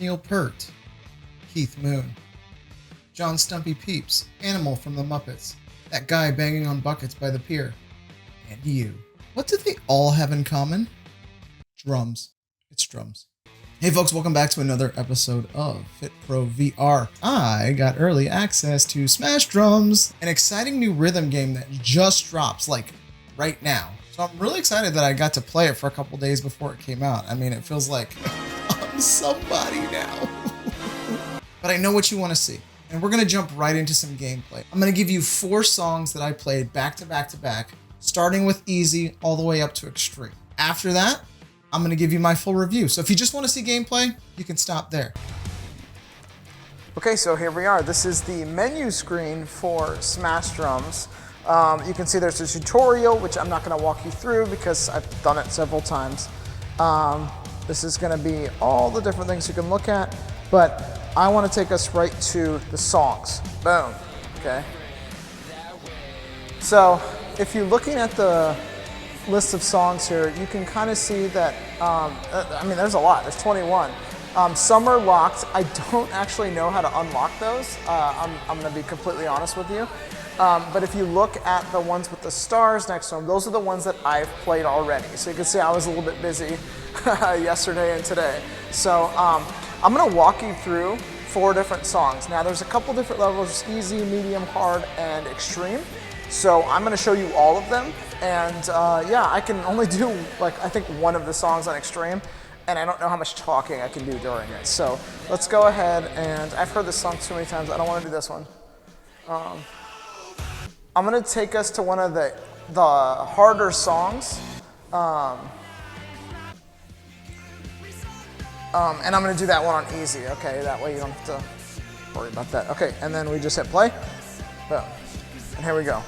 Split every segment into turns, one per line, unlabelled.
Neil Peart, Keith Moon, John Stumpy Peeps, Animal from the Muppets, that guy banging on buckets by the pier, and you. What do they all have in common? Drums. It's drums. Hey folks, welcome back to another episode of Fit Pro VR. I got early access to Smash Drums, an exciting new rhythm game that just drops like right now. So I'm really excited that I got to play it for a couple days before it came out. I mean, it feels like I'm somebody now. But I know what you want to see. And we're going to jump right into some gameplay. I'm going to give you 4 songs that I played back to back to back, starting with easy all the way up to extreme. After that, I'm going to give you my full review. So if you just want to see gameplay, you can stop there.
Okay, so here we are. This is the menu screen for Smash Drums. You can see there's a tutorial, which I'm not going to walk you through because I've done it several times. This is going to be all the different things you can look at, but I want to take us right to the songs. Boom. Okay. So if you're looking at the list of songs here, you can kind of see that, I mean, there's a lot. There's 21. Some are locked. I don't actually know how to unlock those. I'm going to be completely honest with you. But if you look at the ones with the stars next to them, those are the ones that I've played already. So you can see I was a little bit busy yesterday and today. So I'm going to walk you through 4 different songs. Now there's a couple different levels: easy, medium, hard, and extreme. So I'm going to show you all of them. And yeah, I can only do like I think one of the songs on extreme, and I don't know how much talking I can do during it. So let's go ahead, and I've heard this song too many times. I don't want to do this one. I'm going to take us to one of the harder songs. And I'm going to do that one on easy, okay? That way you don't have to worry about that. Okay, and then we just hit play. Boom. And here we go.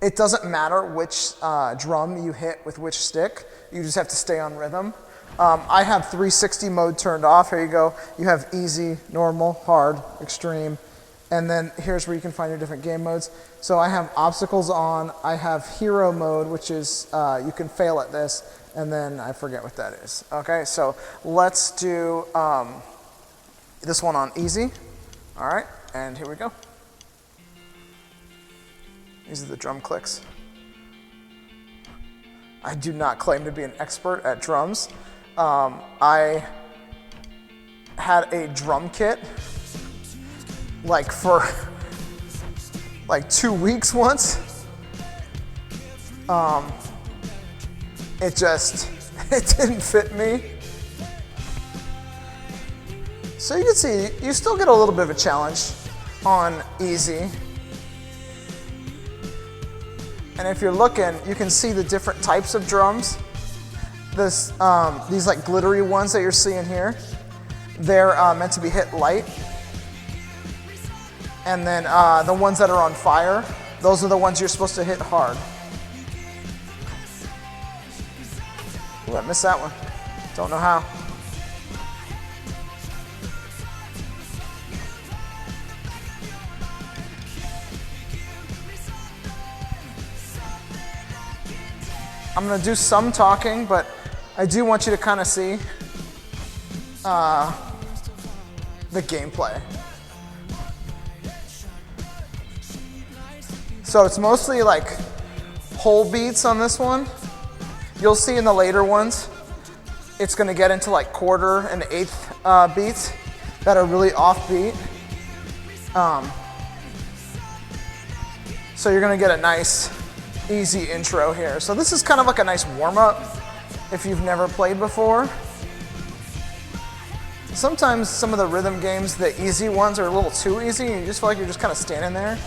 It doesn't matter which drum you hit with which stick. You just have to stay on rhythm. I have 360 mode turned off. Here you go. You have easy, normal, hard, extreme. And then here's where you can find your different game modes. So I have obstacles on. I have hero mode, which is you can fail at this. And then I forget what that is. Okay, so let's do this one on easy. All right, and here we go. These are the drum clicks. I do not claim to be an expert at drums. I had a drum kit like for like 2 weeks once. It didn't fit me. So you can see, you still get a little bit of a challenge on easy. And if you're looking, you can see the different types of drums. These like glittery ones that you're seeing here, they're meant to be hit light. And then the ones that are on fire, those are the ones you're supposed to hit hard. Ooh, I missed that one. Don't know how. I'm going to do some talking, but I do want you to kind of see the gameplay. So it's mostly like whole beats on this one. You'll see in the later ones, it's going to get into like quarter and eighth beats that are really offbeat. So you're going to get a nice, easy intro here. So this is kind of like a nice warm-up if you've never played before. Sometimes some of the rhythm games, the easy ones, are a little too easy, and you just feel like you're just kind of standing there.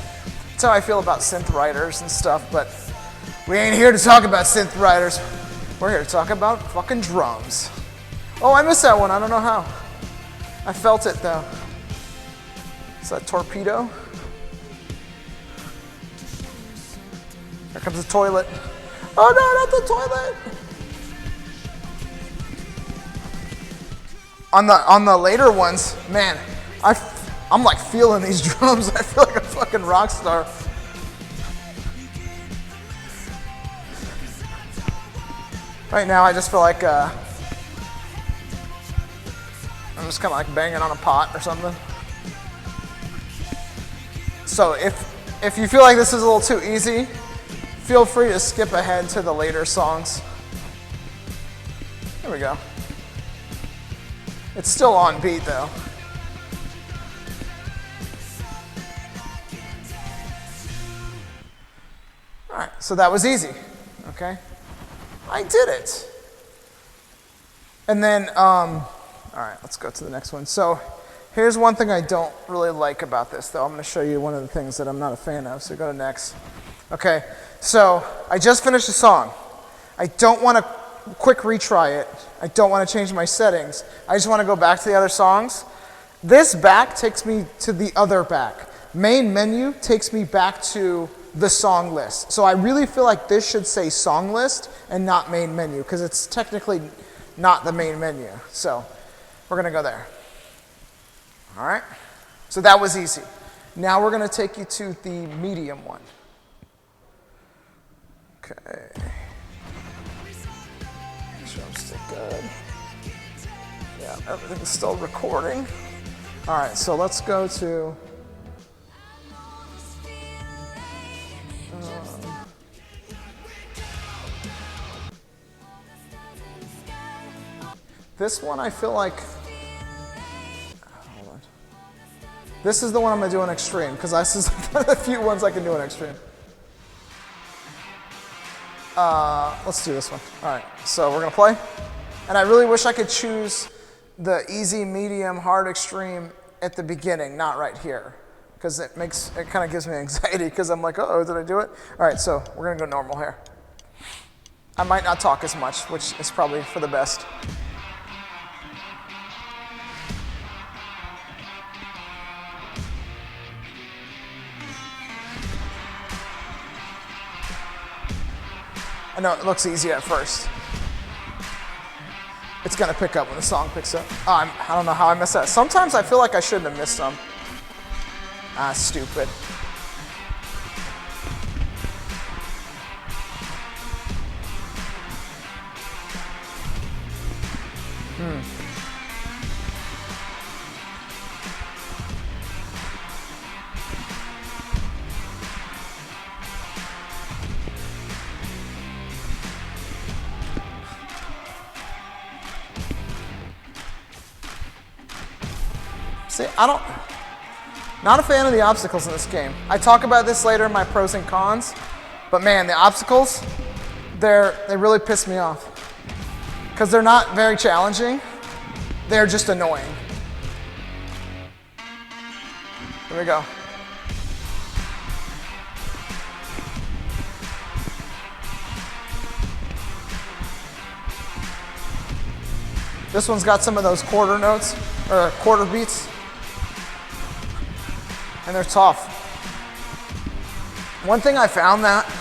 That's how I feel about synth riders and stuff, but we ain't here to talk about synth riders. We're here to talk about fucking drums. Oh, I missed that one. I don't know how. I felt it though. Is that torpedo? Here comes the toilet. Oh no, not the toilet! On the later ones, man, I'm like feeling these drums. I feel like a fucking rock star. Right now, I just feel like, all I'm just kind of like banging on a pot or something. So if you feel like this is a little too easy, feel free to skip ahead to the later songs. There we go. It's still on beat though. All right, so that was easy, okay? I did it. And then, all right, let's go to the next one. So here's one thing I don't really like about this, though. I'm going to show you one of the things that I'm not a fan of, so go to next. Okay, so I just finished a song. I don't want to quick retry it. I don't want to change my settings. I just want to go back to the other songs. This back takes me to the other back. Main menu takes me back to the song list. So I really feel like this should say song list and not main menu because it's technically not the main menu. So we're going to go there. All right. So that was easy. Now we're going to take you to the medium one. Okay. Make sure I'm still good. Yeah, everything's still recording. All right, so let's go to this one. I feel like, hold on. This is the one I'm gonna do in extreme because this is one of the few ones I can do in extreme. Let's do this one. All right, so we're gonna play. And I really wish I could choose the easy, medium, hard, extreme at the beginning, not right here. Because it kind of gives me anxiety because I'm like, uh-oh, did I do it? All right, so we're gonna go normal here. I might not talk as much, which is probably for the best. I know it looks easy at first. It's gonna pick up when the song picks up. I don't know how I missed that. Sometimes I feel like I shouldn't have missed some. Ah, stupid. See, not a fan of the obstacles in this game. I talk about this later in my pros and cons, but man, the obstacles, they really piss me off. Because they're not very challenging, they're just annoying. Here we go. This one's got some of those quarter notes, or quarter beats. And they're tough. One thing I found that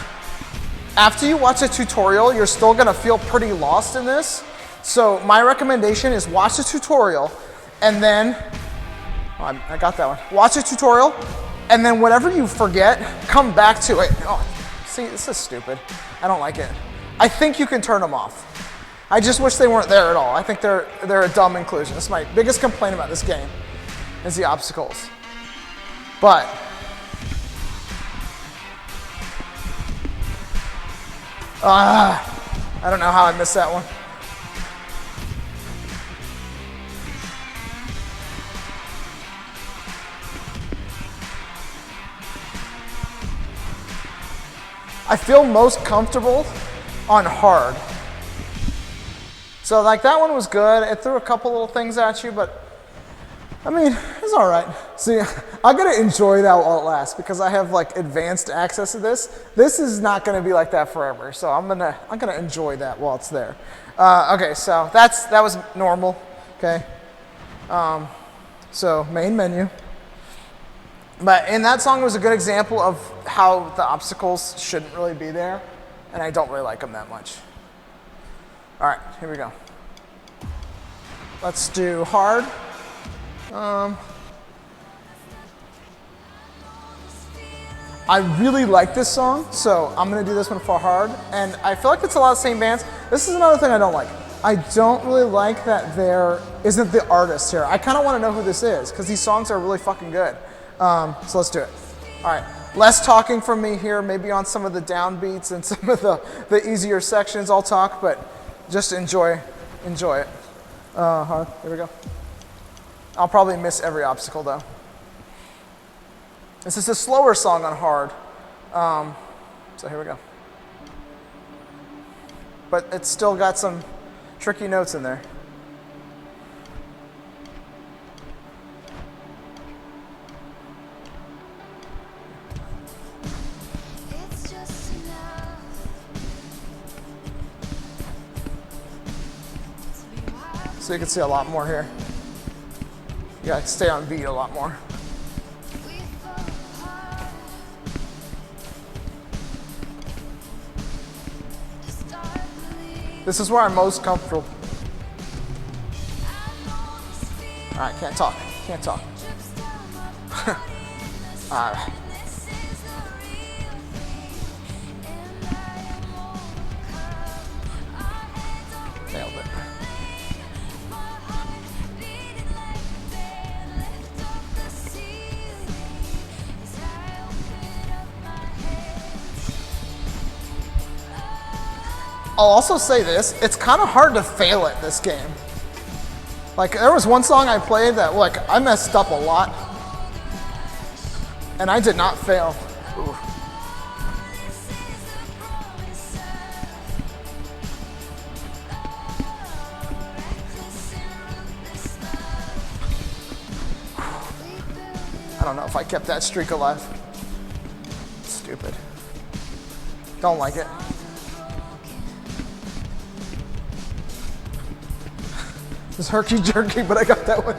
after you watch a tutorial, you're still gonna feel pretty lost in this. So my recommendation is watch the tutorial and then, I got that one. Watch a tutorial and then whatever you forget, come back to it. Oh, see, this is stupid. I don't like it. I think you can turn them off. I just wish they weren't there at all. I think they're a dumb inclusion. That's my biggest complaint about this game is the obstacles. But I don't know how I missed that one. I feel most comfortable on hard. So like that one was good. It threw a couple little things at you, but I mean, it's all right. See, I'm gonna enjoy that while it lasts because I have like advanced access to this. This is not gonna be like that forever, so I'm gonna enjoy that while it's there. Okay, so that was normal. Okay, so main menu. But in that song was a good example of how the obstacles shouldn't really be there, and I don't really like them that much. All right, here we go. Let's do hard. I really like this song, so I'm gonna do this one for hard. And I feel like it's a lot of the same bands. This is another thing I don't like. I don't really like that there isn't the artist here. I kind of want to know who this is because these songs are really fucking good. So let's do it. All right, less talking from me here, maybe on some of the downbeats and some of the easier sections I'll talk, but just enjoy it. Here we go. I'll probably miss every obstacle though. This is a slower song on hard. So here we go. But it's still got some tricky notes in there. So you can see a lot more here. You gotta stay on beat a lot more. This is where I'm most comfortable. All right, can't talk. All right. Nailed it. I'll also say this, it's kind of hard to fail at this game. Like, there was one song I played that, like, I messed up a lot. And I did not fail. Ooh. I don't know if I kept that streak alive. Stupid. Don't like it. It's herky jerky, but I got that one.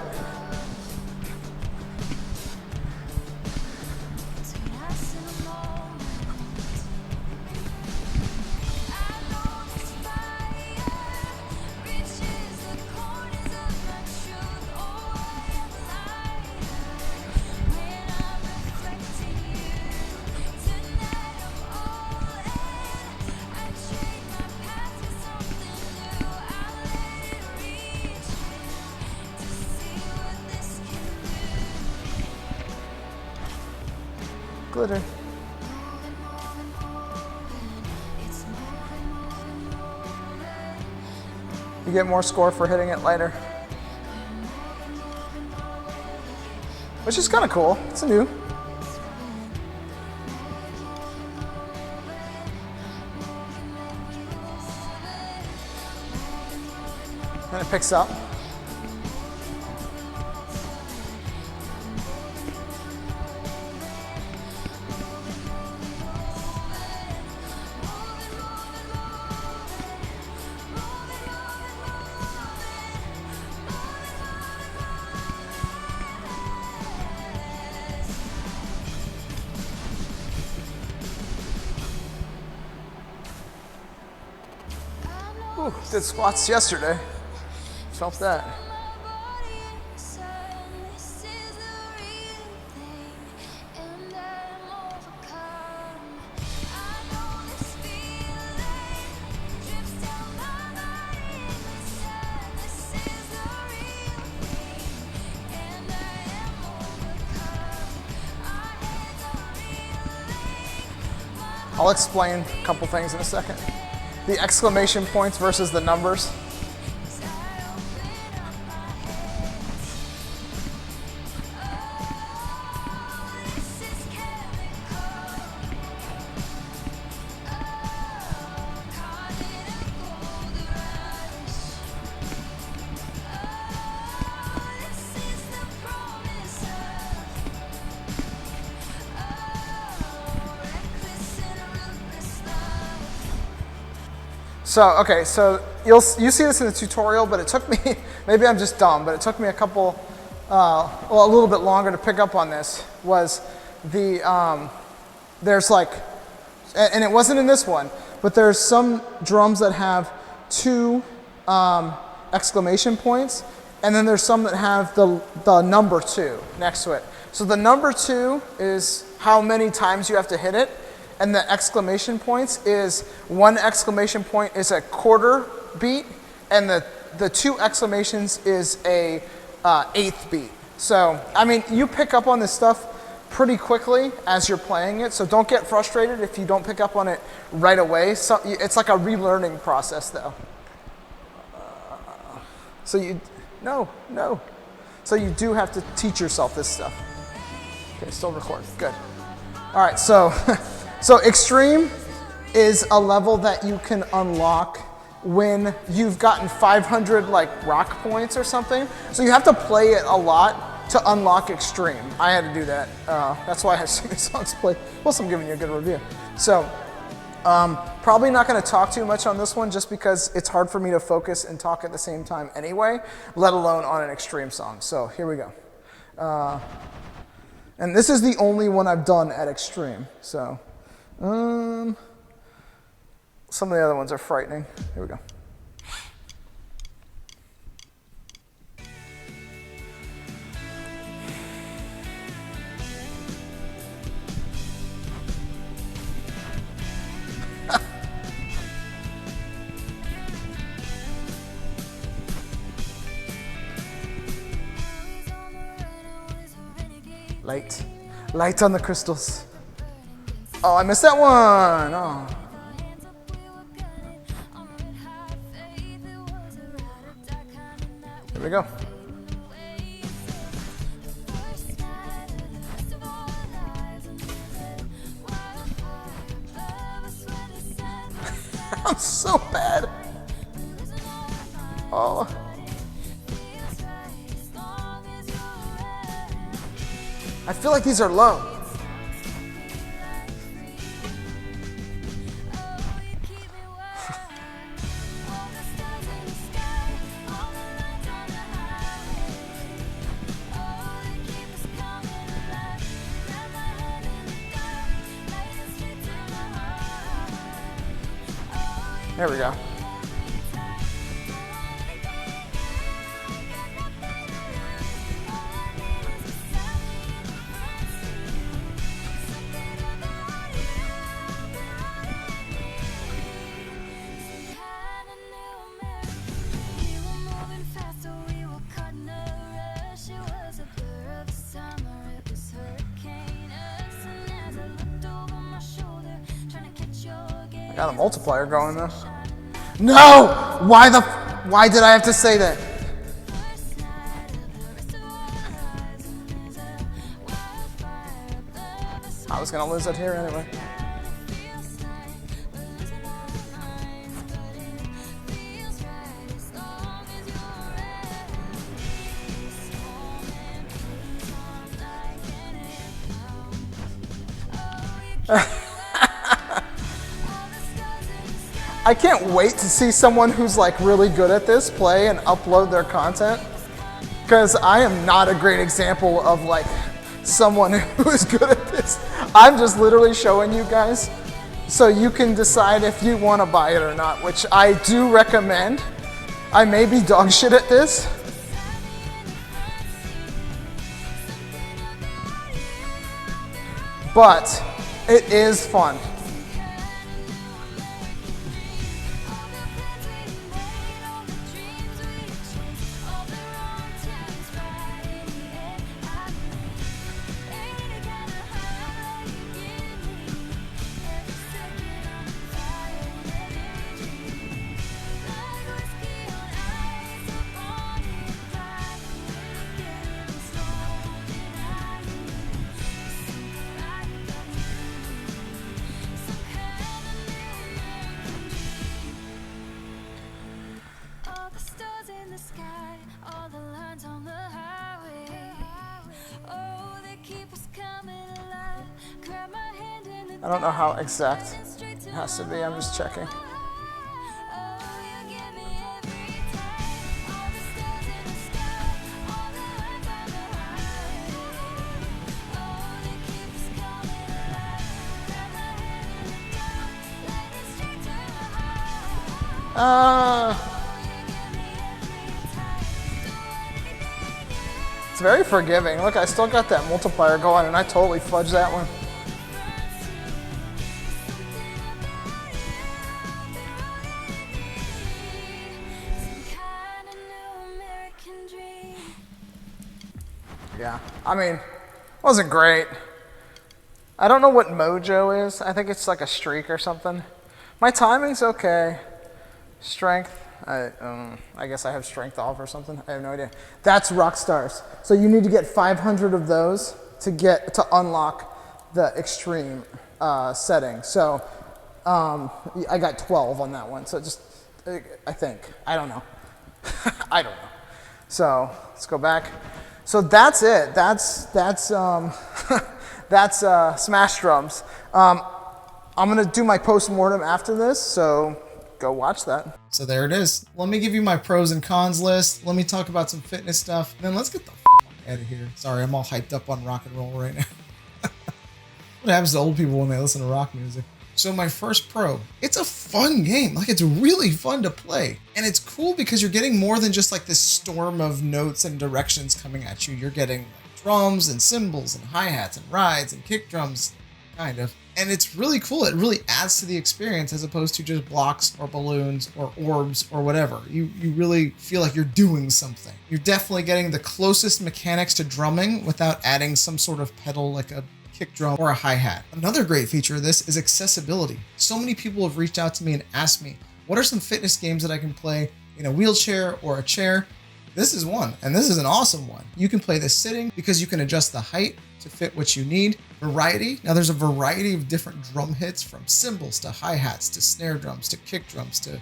Glitter. You get more score for hitting it lighter. Which is kind of cool. It's new. And it picks up. Ooh, did squats yesterday. Felt that. I'll explain a couple things in a second. The exclamation points versus the numbers. So you see this in the tutorial, but it took me, maybe I'm just dumb, but it took me a little bit longer to pick up on this, was there's like, and it wasn't in this one, but there's some drums that have 2 exclamation points, and then there's some that have the number 2 next to it. So the number 2 is how many times you have to hit it, and the exclamation points is 1 exclamation point is a quarter beat, and the 2 exclamations is a 8th beat. So, I mean, you pick up on this stuff pretty quickly as you're playing it, so don't get frustrated if you don't pick up on it right away. So it's like a relearning process, though. So you do have to teach yourself this stuff. Okay, still recording, good. All right, so, so Extreme is a level that you can unlock when you've gotten 500 like rock points or something. So you have to play it a lot to unlock Extreme. I had to do that. That's why I have so many songs played. Plus I'm giving you a good review. So probably not gonna talk too much on this one just because it's hard for me to focus and talk at the same time anyway, let alone on an Extreme song. So here we go. And this is the only one I've done at Extreme. So, some of the other ones are frightening. Here we go. Light on the crystals. Oh, I missed that one. Oh. Here we go. I'm so bad. Oh. I feel like these are low. There we go. I got a multiplier going though. No! Why did I have to say that? I was gonna lose it here anyway. I can't wait to see someone who's like really good at this play and upload their content, because I am not a great example of like someone who is good at this. I'm just literally showing you guys so you can decide if you want to buy it or not, which I do recommend. I may be dog shit at this, but it is fun. I don't know how exact it has to be, I'm just checking. It's very forgiving. Look, I still got that multiplier going and I totally fudged that one. I mean, wasn't great. I don't know what mojo is. I think it's like a streak or something. My timing's okay. Strength, I guess I have strength off or something. I have no idea. That's rock stars. So you need to get 500 of those to unlock the extreme setting. So I got 12 on that one. So I think. I don't know. I don't know. So let's go back. So that's it. That's that's Smash Drums. I'm gonna do my post-mortem after this, so go watch that.
So there it is. Let me give you my pros and cons list. Let me talk about some fitness stuff. And then let's get the out of here. Sorry, I'm all hyped up on rock and roll right now. What happens to old people when they listen to rock music? So my first pro, it's a fun game. Like, it's really fun to play. And it's cool because you're getting more than just like this storm of notes and directions coming at you. You're getting drums and cymbals and hi-hats and rides and kick drums, kind of. And it's really cool. It really adds to the experience as opposed to just blocks or balloons or orbs or whatever. You really feel like you're doing something. You're definitely getting the closest mechanics to drumming without adding some sort of pedal like a kick drum or a hi-hat. Another great feature of this is accessibility. So many people have reached out to me and asked me, what are some fitness games that I can play in a wheelchair or a chair? This is one, and this is an awesome one. You can play this sitting because you can adjust the height to fit what you need. Variety. Now there's a variety of different drum hits, from cymbals to hi-hats to snare drums to kick drums to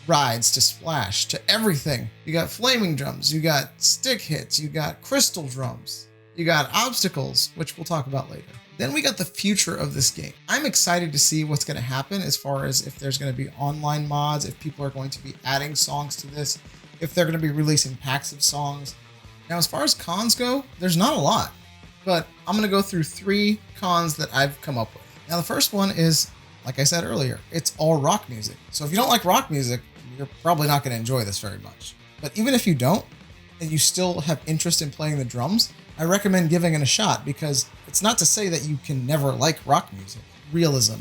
rides to splash to everything. You got flaming drums, you got stick hits, you got crystal drums, you got obstacles, which we'll talk about later. Then we got the future of this game. I'm excited to see what's going to happen as far as if there's going to be online mods, if people are going to be adding songs to this, if they're going to be releasing packs of songs. Now, as far as cons go, there's not a lot, but I'm going to go through 3 cons that I've come up with. Now, the first one is, like I said earlier, it's all rock music. So if you don't like rock music, you're probably not going to enjoy this very much. But even if you don't, and you still have interest in playing the drums, I recommend giving it a shot, because it's not to say that you can never like rock music. Realism.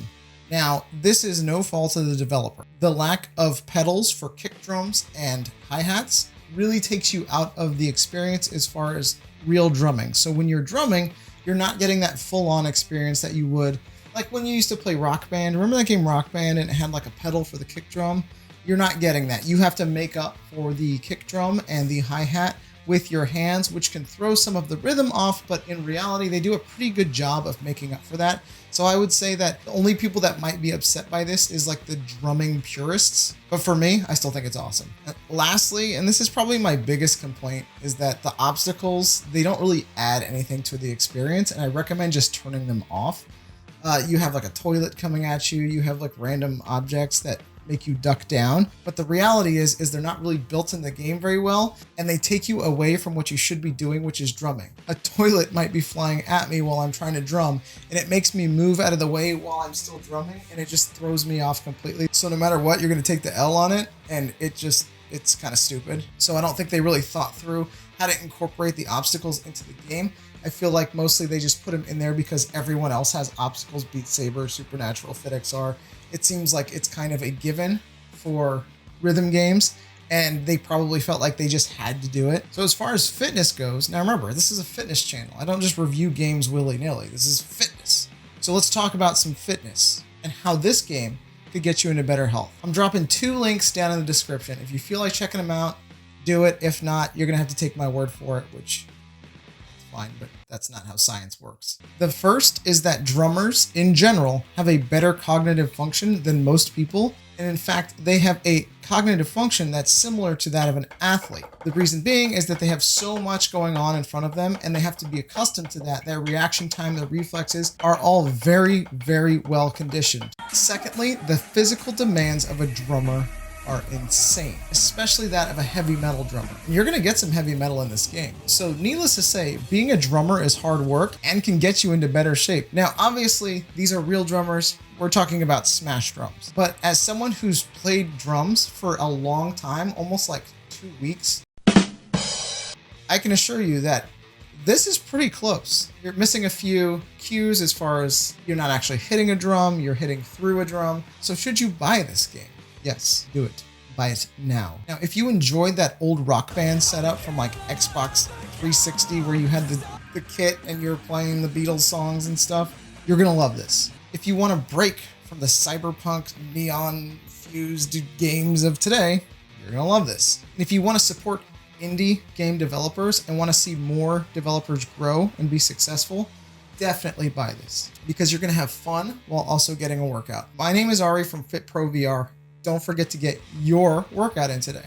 Now, this is no fault of the developer. The lack of pedals for kick drums and hi-hats really takes you out of the experience as far as real drumming. So when you're drumming, you're not getting that full-on experience that you would, like when you used to play Rock Band. Remember that game Rock Band, and it had like a pedal for the kick drum? You're not getting that. You have to make up for the kick drum and the hi-hat with your hands, which can throw some of the rhythm off, but in reality, they do a pretty good job of making up for that. So I would say that the only people that might be upset by this is like the drumming purists. But for me, I still think it's awesome. And lastly, and this is probably my biggest complaint, is that the obstacles, they don't really add anything to the experience, and I recommend just turning them off. You have like a toilet coming at you, you have like random objects that make you duck down, but the reality is they're not really built in the game very well, and they take you away from what you should be doing, which is drumming. A toilet might be flying at me while I'm trying to drum, and it makes me move out of the way while I'm still drumming, and it just throws me off completely. So no matter what, you're going to take the L on it, and it's kind of stupid. So I don't think they really thought through how to incorporate the obstacles into the game. I feel like mostly they just put them in there because everyone else has obstacles. Beat Saber, Supernatural, Fit XR. It seems like it's kind of a given for rhythm games, and they probably felt like they just had to do it. So as far as fitness goes, now remember, this is a fitness channel. I don't just review games willy-nilly. This is fitness. So let's talk about some fitness and how this game could get you into better health. I'm dropping 2 links down in the description. If you feel like checking them out, do it. If not, you're gonna have to take my word for it, which is fine, but that's not how science works. The first is that drummers in general have a better cognitive function than most people. And in fact, they have a cognitive function that's similar to that of an athlete. The reason being is that they have so much going on in front of them, and they have to be accustomed to that. Their reaction time, their reflexes are all very, very well conditioned. Secondly, the physical demands of a drummer are insane, especially that of a heavy metal drummer. You're gonna get some heavy metal in this game. So needless to say, being a drummer is hard work and can get you into better shape. Now, obviously, these are real drummers. We're talking about Smash drums. But as someone who's played drums for a long time, almost like 2 weeks, I can assure you that this is pretty close. You're missing a few cues as far as you're not actually hitting a drum, you're hitting through a drum. So should you buy this game? Yes, do it. Buy it now. Now, if you enjoyed that old Rock Band setup from like Xbox 360 where you had the the kit and you're playing the Beatles songs and stuff, you're gonna love this. If you want to break from the cyberpunk neon fused games of today, you're gonna love this. And if you want to support indie game developers and want to see more developers grow and be successful, definitely buy this because you're gonna have fun while also getting a workout. My name is Ari from Fit Pro VR. Don't forget to get your workout in today.